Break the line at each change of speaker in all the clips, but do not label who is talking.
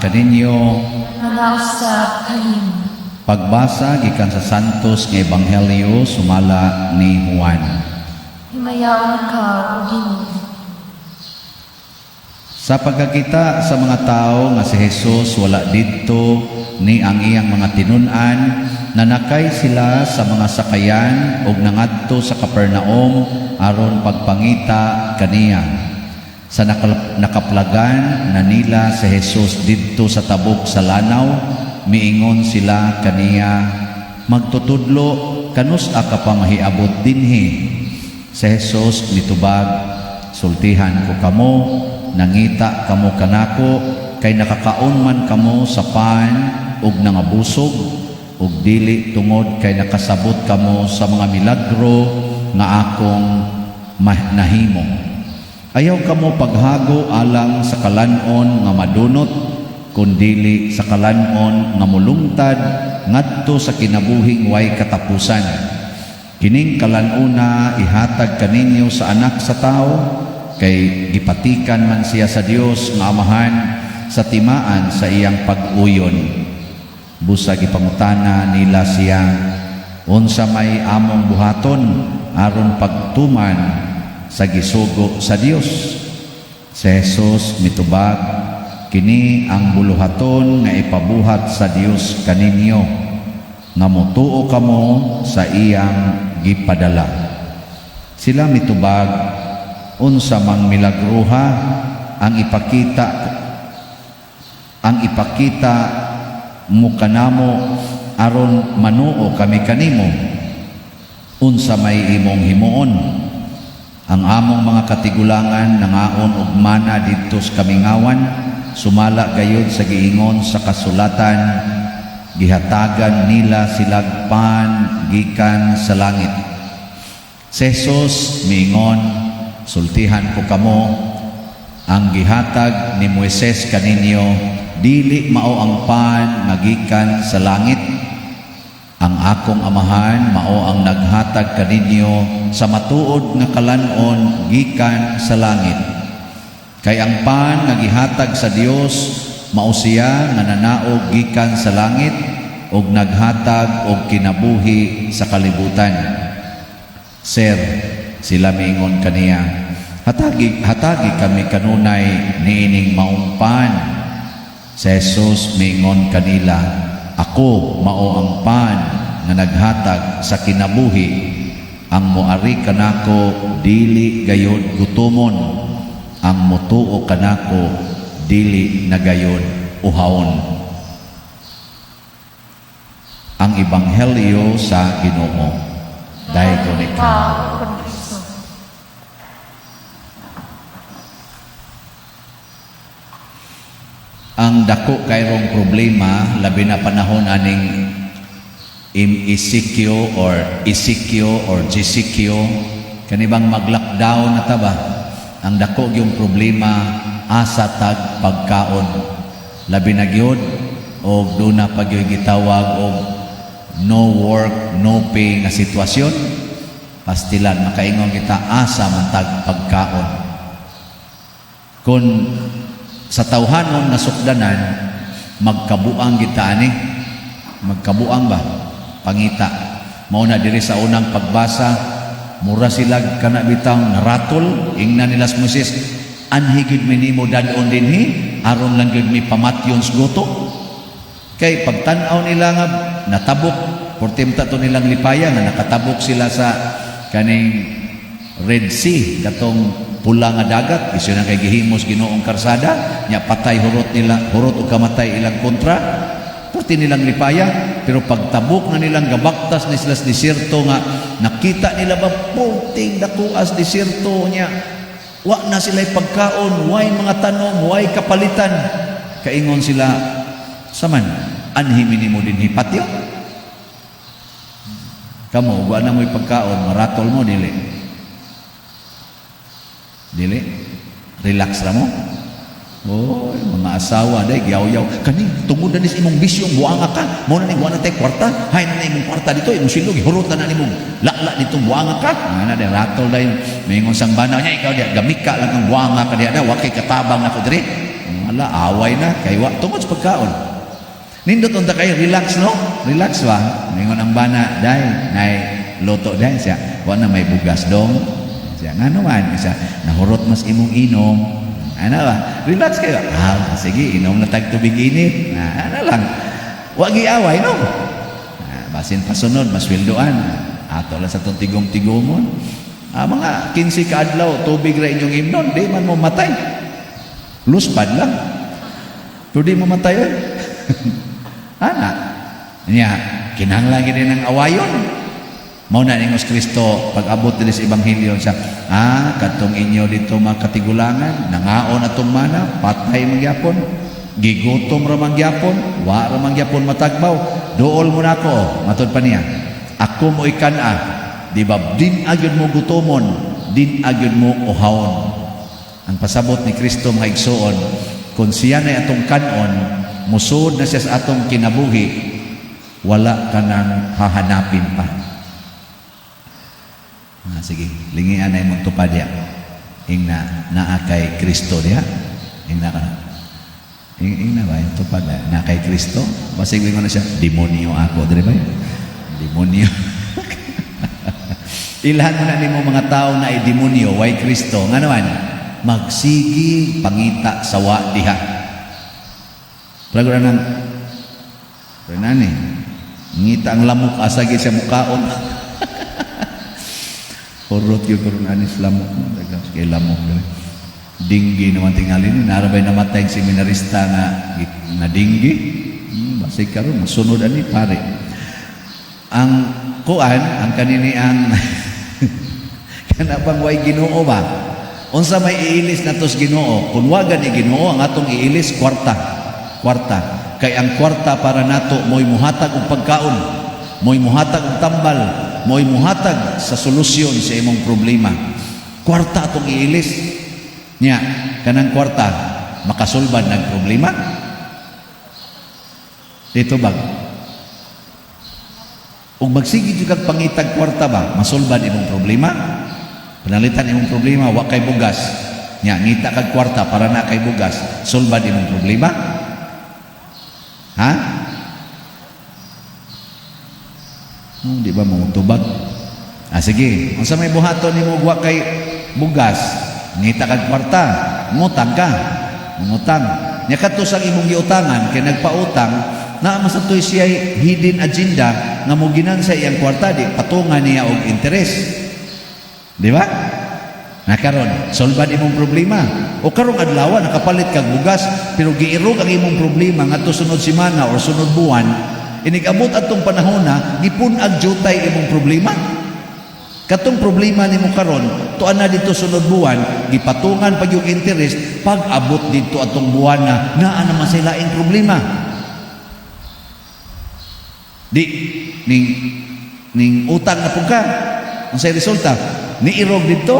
kaninyo.
Nanausap kanimo.
Pagbasa gikan sa Santos nga Ebanghelyo sumala ni Juan.
Himayaon ka, O Ginoo.
Sa pagkakita sa mga tao nga si Jesus wala didto ni ang iyang mga tinun-an, nanakay sila sa mga sakayan ug nangadto sa Capernaum aron pagpangita kaniya. Sa nakaplagan na nila si Jesus didto sa tabok sa lanaw, miingon sila kaniya, magtutudlo kanus-a ka pa mahiabot dinhi. Si Jesus mitubag, sultihan ko kamo, nangita kamo kanako, kay nakakaon man kamo sa pan ug nangabusog, ug dili tungod kay nakasabot kamo sa mga milagro nga akong nahimo. Ayaw kamo paghago alang sa kalanon nga madunot, kundili sa kalanon nga mulungtad ngadto sa kinabuhing way katapusan. Kining kalanuna ihatag kaninyo sa anak sa tao, kay gipatikan man siya sa Dios nga Amahan sa timaan sa iyang pag-uyon. Busa gipangutana nila siya, unsa may among buhaton aron pagtuman sa gisugo sa Dios? Si Jesus mitubag, kini ang buluhaton nga ipabuhat sa Dios kaninyo, nga motuo kamo sa iyang gipadala. Sila mitubag, unsa mang milagruha ang ipakita mo kanamo aron manuo kami kanimo. Unsa may imong himuon? Ang among mga katigulangan nangaon og mana didto sa kamingawan, sumala gayud sa giingon sa kasulatan, gihatagan nila silag pan gikan sa langit. Si Jesus miingon, sultihan ko kamo, ang gihatag ni Moises kaninyo dili mao ang pan nga gikan sa langit. Ang akong Amahan mao ang naghatag kaninyo sa matuod nga kalanon gikan sa langit. Kay ang pan nga gihatag sa Dios mao siya nga nanaog gikan sa langit ug naghatag og kinabuhi sa kalibutan. Sir, sila miingon kaniya, hatagi kami kanunay niining maong pan. Si Jesus miingon kanila, ako mao ang pan nga naghatag sa kinabuhi. Ang moari kanako dili gayud gutomon, ang motuo kanako dili na gayud uhawon. Ang Ebanghelyo sa Ginoo. Dayon ikaw. Ang dako kayrong problema labi na panahon aning Ezekiel or Jezekio kanibang mag-lockdown na taba. Ang dako yung problema asa tag pagkaon. Labi na gyud og do na pag gitawag og no work, no pay nga sitwasyon. Pastilan makaingon kita asa man tag pagkaon. Kun sa tawhanon nasukdanan magkabuang kita ani, magkabuang ba pangita. Mao na diri sa unang pagbasa, mura sila kana bitang naratol ingna nila sa Moses, anhigid minimo dadon dinhi aron lang gyud mi pamatyon sa goto. Kay pagtan-aw nila nga natabok, portimta to nilang lipaya nga nakatabok sila sa kaning Red Sea, katong pula nga dagat, isyo na kay gihimos Ginoong karsada, nya patay hurot o kamatay ilang kontra, porti nilang lipaya. Pero pagtabok na nilang gabaktas ni sila sa desierto nga, nakita nila ba porting dakuas desierto niya, wa na sila'y pagkaon, way mga tanom, way kapalitan. Kaingon sila, saman, anhimini mo din hipatyo. Kamu, wa na mo'y pagkaon, maratol mo, dili. Relax na mo. Oh, mga asawa, day, yaw-yaw. Kani, tungod na nis imong bisyong, buanga ka. Mo na ning buwan na tayo kwarta. Hay na imong kwarta dito, imong silog, hurot na imong lakla dito, buanga ka. Nga na, day, ratol day, may ingon sang banaw niya, ikaw, day, gamika lang ang buanga ka, day, wakay katabang na ko, day. Hala, away na. Kay wa, tungod sa pagkaon. Nindot unta kayo, relax no? Relax ba? Ningon ang bana, day, nay, loto day siya. Wa na may bugas dong. Siya, nga naman, siya, nahurot mas imong inom. Ano ba? Relax kayo. Sige, inom na tag tubig init. Ano lang. Wag giaway no? Basin pasunod, masweldoan. Ato lang sa itong tigom-tigomon. Mga 15 kaadlaw, tubig ra inyong imnon, di man mo matay. Luspad lang. Pero di mo matay. Ana. Niya, kinahanglan din ng awayon. Mao na ningos Kristo pag abot dili sa ebanghelyo siya. Katong inyo dito mga katigulangan, nangaon atong mana, patay magyapon, gigutom ra magyapon, wa ra magyapon matagbaw. Duol mo nako, matud pa niya. Ako mo ikana, di ba? Din agyod mo gutomon, din agyod mo uhawon. Ang pasabot ni Kristo mga igsoon, kung siya na atong kanon, musod na siya sa atong kinabuhi, wala ka nang hahanapin pa. Sige, lingian na yung tupad ya. Ing naa kay Kristo diya. Ing na ba yung tupad na kay Kristo? Basig mo na siya, demonyo ako. Dari ba yun? Demonyo. Ilhan mo na ni mo mga tao na ay demonyo, why Kristo? Nga naman, magsigi pangita sawa diha. Prago na nang Renani, ngita ang lamok asagi sa mukaon. Horot yung karoon anis lamok. Kaya lamok. Dinggi naman tingalin. Narabay namatay yung seminarista na dinggi. Basig karoon, masunod ani pare. Ang kuan, ang kanini ang kanapang way Ginoo ba? Unsa may iilis na tos Ginoo? Kung wagan ni Ginoo, ang atong iilis, kwarta. Kay ang kwarta para nato, mo'y muhatag og pagkaon, mo'y muhatag og tambal, mo'y muhatag sa solusyon sa imong problema. Kwarta atong iilis. Nya, kanang kwarta, makasulbad ng problema? Dito ba? Ug magsigi jud kag pangitag kwarta ba, masulbad imong problema? Panalitan imong problema, wa kay bugas. Nya, ngita kag kwarta para na kay bugas, sulbad imong problema? Ha? Di ba mo tubag? Sige, unsa may buhaton nimo wa kay bugas, ngita kag kwarta, ngutang ka. Ngutang. Nya kadto sang imong giutangan kay nagpautang, na masatoy siya hidden agenda nga mo ginansa iyang kwarta di patungan niya og interes. Di ba? Nakaron, solbad imong problema. O karong adlaw nakapalit kag bugas, pero giirog ang imong problema ngadto sunod semana or sunod buwan, inigabot atong panahon na gipunag jutay imong problema. Katong problema nimo karon, tuan na dito sunod buwan, gipatungan pag yung interest, pag abot dito atong buwan na naa naman sa laing problema. Di ning utang na pug ka. Unsay resulta? Ni irog dito,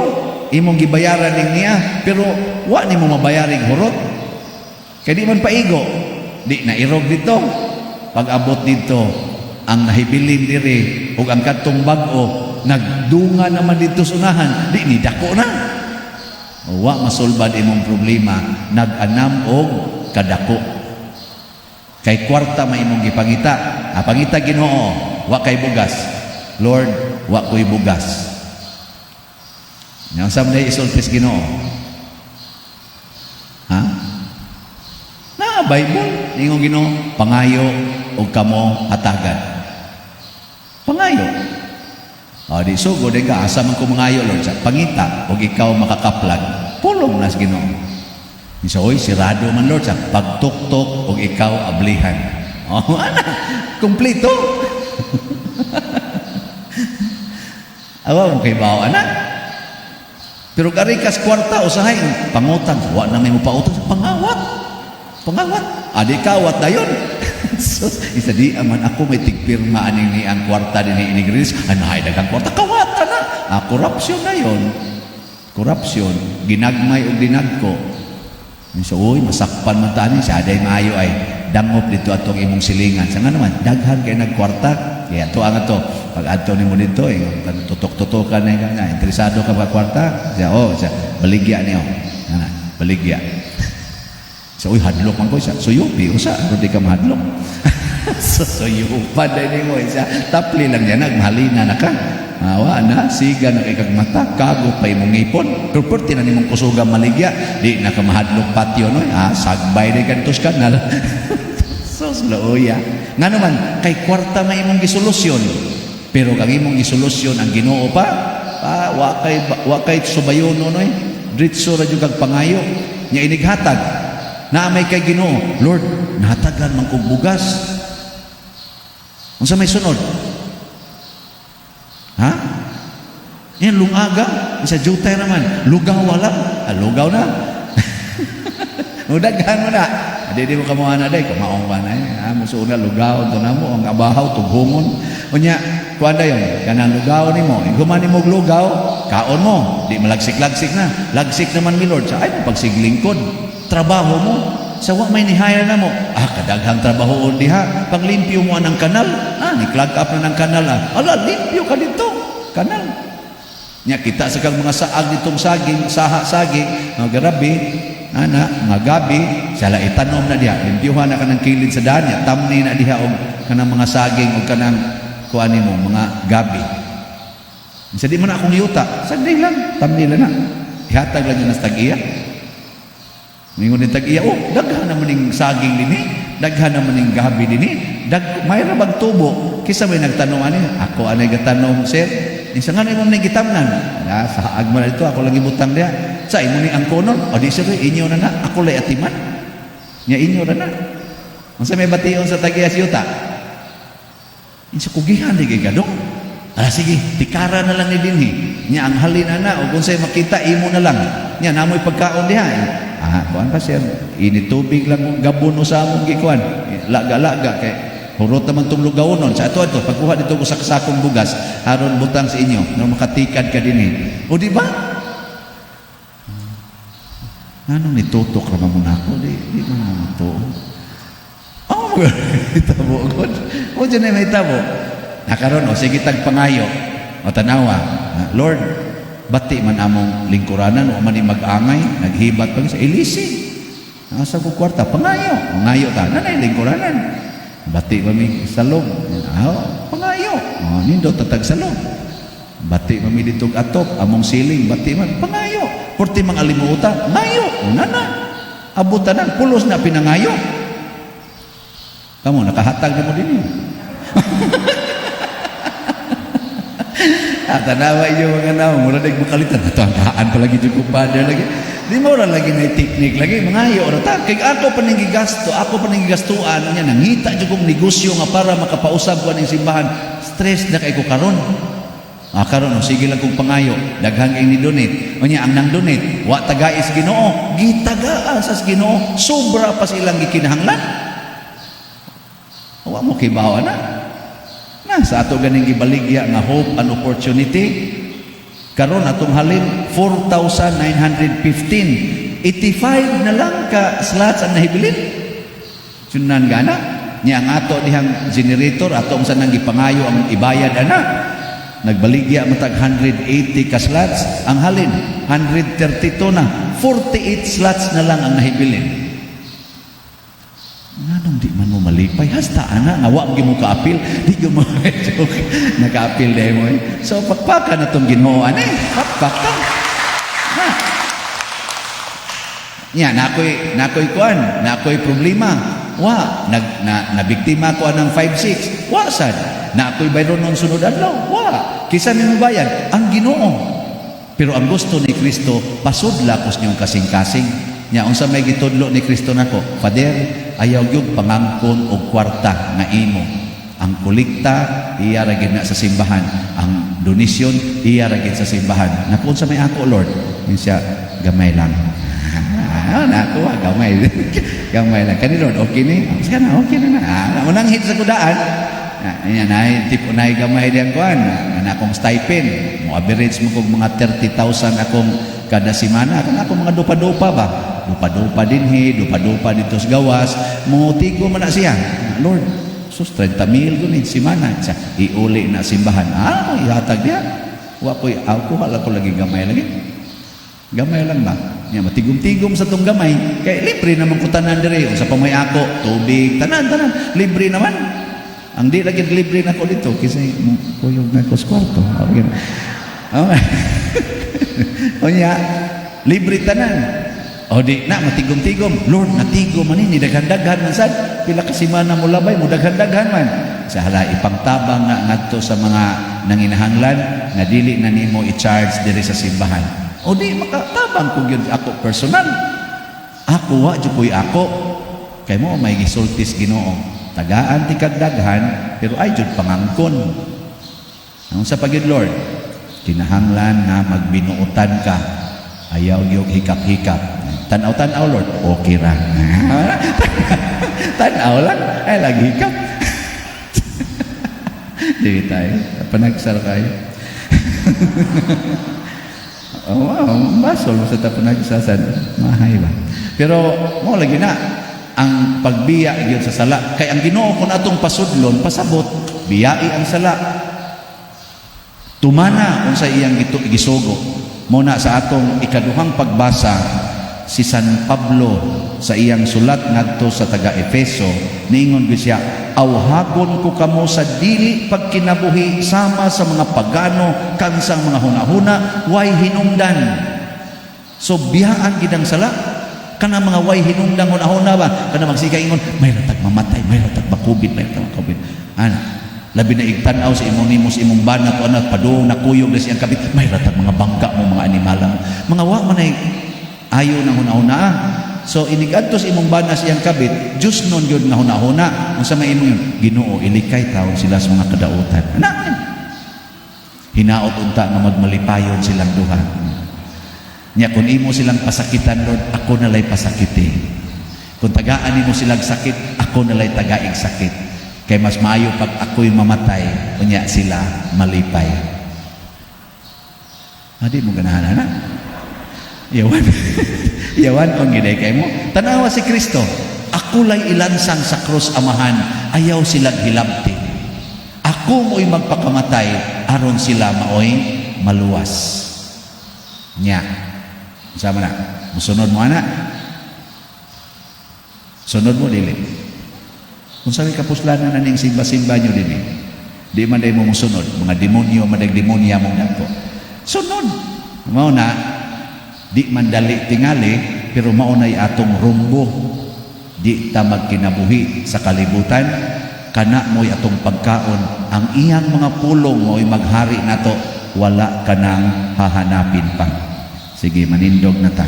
imong gibayaran ning niya, pero wa nimo mabayaring horot. Kay di man paigo. Di na irog dito. Pag abot dito, ang nahibilin diri ug ang kadtong bag-o nagdunga naman dito sa unahan, di ni dako na. Wa masulbad imong problema, nag-anam og kadako. Kay kwarta may imong gipangita. Pangita Ginoo, wa kay bugas. Lord, wa ko'y bugas. Yang samday isultis Ginoo. Ha? Na Bible, ningon Ginoo, pangayo og kamo hatagan. Pangayo. Di sugod ka asa man ko mangayo Lord sa pangita og ikaw makakaplag. Pulong nas Ginoo. Isa oy sirado man Lord sa pagtuktok og ikaw ablihan. Ana, kompleto. Awa mo kay bawo ana. Pero karikas kwarta usahay pangutang, wa na may mupautang pangawat. Adi kawat dayon. So, isa di aman ako may tigpirma aning ni ang kwarta din ni inigris, anahay dagang kwarta kawata na. Korupsyon na yon. Korupsyon, ginagmay og dinagko. So, uy, masakpan man tani sa aday maayo ay dangop dito atong imong silingan. Sa nga naman, daghan kay nagkwarta. Kaya to ang ato. Pag ato ni mo dito, tutok-tutokan na yung interesado ka ba kwarta? Siya, siya, baligya niyo. Baligya. So, uy, hadlok man ko siya. Suyupi, usa, kung di ka mahadlok. So, suyupan din mo siya. Tapli lang yan, nagmahalina na ka. Awa na, siga na kay kag mata, kagot pa imong ipon. Pero tinan imong kusuga maligya, di na ka mahadlok patio, no? Sagbay din kantos ka na. So, sloya. Nga naman, kay kwarta may imong gisolusyon. Pero kag imong gisolusyon ang Ginoo pa, wakay subayono, no? Dritso ra jud kag pangayo. Nya inighatag. Naamay kay Ginoo, Lord, nahatagan man kog bugas. Unsa may sunod? Ha? Yan, lungaga. Isa jutay naman. Lugaw wala. Lugaw na. Udaghan mo na. Di mo kamuha na day. Kumaong ka na. Muso na lugaw. Ito na mo. Ang abahaw, tughungon. Unya, kuwanda yun. Kanang lugaw ni mo. Guman ni mo lugaw, kaon mo. Di malagsik-lagsik na. Lagsik naman mi Lord. Sa ay, pagsiglingkod. Trabaho mo. Sawa may nihaya na mo. Kadaghang trabaho diha. Paglimpyo mo ng kanal. Ni-clog up na ng kanal. Ala, limpyo ka dito. Kanal. Nya kita sa kang mga saag ditong saging, saha-saging, mga garabi, mga gabi, sala itanom na diha. Limpyuhan na ka ng kilid sa daan niya. Tamni na diha o kanang mga saging o kanang kuani mo, mga gabi. Sa di mo na akong yuta. Sagdi lang. Tamni lang na. Ihatag lang yun na tag-iya. Mingon din tag-iya, daghan naman yung saging din daghan naman yung gabi din may rabag tubo, kisa may nagtanong ako anay gatanong, sir, isa nga na imong nagitamnan, sa agma na ito, ako lang ibutang diya, sa imo ni ang konon, o di sir, inyo na ako lay atiman, niya inyo na ang sa may bation sa tag-iya siyuta, insa kugihan di kay gadong, sige, tikara na lang ni dinhi, niya ang halin na, o kung sa'yo makita, imo na lang, niya namoy pagkaon diha, kuan pa siya, initubig lang gabon sa among gikuan, laga-laga kay hurot naman tong lugawonon sa ato pagkuha dito ko sa sakong bugas aron butang sa inyo nang makatikad ka dinhi. O di ba? Nanong nitutok ra man ako di man to. Itabo gud. O dyan may tabo. Nakaron o sige tag pangayo. O tanawa, Lord, bati man among lingkuranan o man mag-angay, naghibat pag sa ilisi. Asa ko kwarta, pangayo. Pangayo ta, nanay lingkuranan. Bati kami sa loob. Pangayo. Nindot tatag sa loob. Bati kami dito atop, among siling, bati man, pangayo. Porti mga alimuta, ngayo. Nana. Abutanan, pulos na pinangayo. Kamu, nakahatag na mo din yun. Tanawa iyo mga naong, mula nag makalitan. Ito ang kaan palagi dyan kumpadre lagi. Di mo rin lagi na teknik lagi. Mga iyo, kaya ako pa nangigasto, ako pa nangigastuan niya, nangita dyan kong negosyo nga para makapausap ko ng simbahan. Stress na kayo ko karon. Karon, sige lang kong pangayo. Daghang ang ni-donate. O niya, ang nang-donate, wa tagais Ginoo. Gitagaan sa Ginoo. Sobra pa silang gikinahanglan. Wa mo kibawa na. Sa ato ganing gibaligya nga hope and opportunity karon atong halin 4,915 85 na lang ka slots ang nahibilin sunan gana niya ang ato dihang generator atong sa nang gipangayo ang ibayad nagbaligya matag 180 ka slots ang halin 132 na 48 slots na lang ang nahibilin. Nanong di man mo malipay hasta ana nga wa gyud mo kaapil di gyud mo joke naka-apil dai mo so pakpakan na tong Ginoo pakpakan nya nakoy kuan nakoy problema nabiktima ko anang 5-6 wa sad nakoy bayron nun sunod adlaw kisa nimo bayad ang Ginoo pero ang gusto ni Kristo pasudla kos niyong kasing-kasing nya unsa may gitudlo ni Kristo nako Father ayaw yung pangangkon o kwarta nga imo. Ang kulikta, iya ra gid na sa simbahan. Ang donasyon, iya ra gid sa simbahan. Nakun sa may ako, Lord. Minsan, gamay lang. Naku, gamay. Gamay lang. Kani, Lord, okay ni? Okay na, okay na. Unang hit sa kudaan. Yan, tipo na gamay diyan kuan. Akong stipend. Mo average mo kog mga 30,000 akong kada semana. Ako mga dupa-dupa ba? Dupa-dupa dinhi, dupa-dupa dito sa gawas, mutigo man na siya. Lord, sus 30,000 guni semana siya. Iuli na simbahan. Ihatag niya. Wa ko'y ako hala ko lagi gamay lagi. Gamay lang ba? Nya matigom-tigom sa tong gamay kay libre naman ko tanan diri unsa pa may ako tubig tanan libre naman. Ang di lagi libre na ko dito kasi kuyog na ko sa kwarto. Okay. Onya libre tanan. O di na matigom-tigom Lord natigom man ni daghan-daghan man sad pila ka semana mo labay mo daghan-daghan man sa hala ipangtabang nga ngadto sa mga nanginahanglan nga dili na nimo i-charge diri sa simbahan. O di makatabang ko gyud ako personal. Ako wa jud koy ako. Kay mo may gisultis Ginoo. Tagaan ti kagdaghan pero ay jud pangangkon. Ang sa pagid Lord, kinahanglan nga magbinuotan ka. Ayaw gyud hikap-hikap. Tanaw-tanaw Lord, okay ra. Tanaw lang ay lagi hikap. Di tayo panagsal kayo. Oh, wow, basol sa tapanagsasan. Mahay ba? Pero mo lagi na ang pagbiya gyud sa sala kay ang Ginoo kun atong pasudlon pasabot biyai ang sala. Tumana unsa iyang gisugo. Mo na sa atong ikaduhang pagbasa si San Pablo sa iyang sulat ngadto sa taga-Efeso niingon gyud siya, awhagon ko kamo sa dili pagkinabuhi sama sa mga pagano kansang mga hunahuna way hinungdan. So biyaan gid ang sala kana mga way hinungdan hunahuna ba kana magsikay ingon may ratag mamatay may ratag makubit may ratag makubit ana labi na igtan-aw sa imong nimos imong banat o anak padung nakuyog na siyang kabit may ratag mga bangka mo mga animal mga wa man ay ayaw na hunahuna. So inigadto sa imong banas iyang kabit, Diyos nun yun nga hunahuna. Ang sa may imong yun, Ginoo, ilikay taon sila sa mga kadautan. Anak, hinaot unta nga magmalipayon silang duha. Nya kung imo silang pasakitan, Lord, ako nalay pasakiti. Kung tagaan nimo silang sakit, ako nalay tagaig sakit. Kay mas maayo pag ako'y mamatay, unya sila malipay. Adi mo ganahan na? Yawan kung giday kay mo tanawa si Kristo ako lay ilansang sa krus amahan ayaw silang hilabti ako mo'y magpakamatay aron sila maoy maluwas nya sama na musunod mo ana sunod mo dili kung sabi kapuslanan na ning simba-simba nyo dili di man day mo musunod mga demonyo madag-demonya mong dako sunod mao na di mandali tingali pero maunay atong rumbo di ta magkinabuhi sa kalibutan kana mo'y atong pagkaon ang iyang mga pulong mo'y maghari nato wala kanang hahanapin pa sige manindog na ta